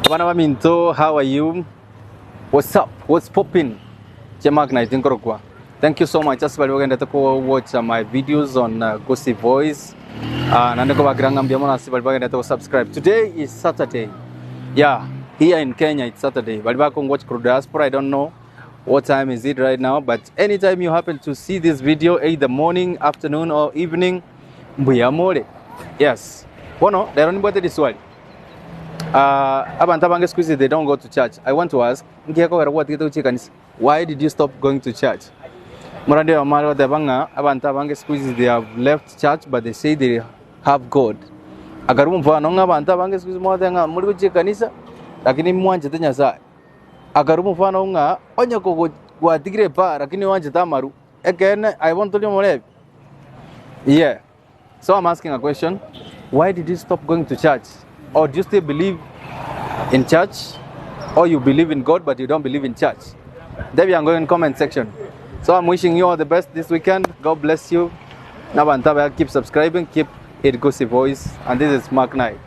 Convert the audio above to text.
Minto, how are you? What's up? What's popping? Thank you so much. Just for watch my videos on Gosi Voice. Subscribe. Today is Saturday. Yeah, here in Kenya it's Saturday. Watch diaspora. I don't know what time is it right now, but anytime you happen to see this video, either morning, afternoon, or evening, yes. Bueno, they don't bother this one. They don't go to church. I want to ask, why did you stop going to church? They have left church, but they say they have God. Again, I want to know. Yeah. So I'm asking a question. Why did you stop going to church? Or do you still believe in church? Or you believe in God but you don't believe in church? There we are going in comment section. So I'm wishing you all the best this weekend. God bless you. Keep subscribing, keep it Gosi Voice. And this is Mark Knight.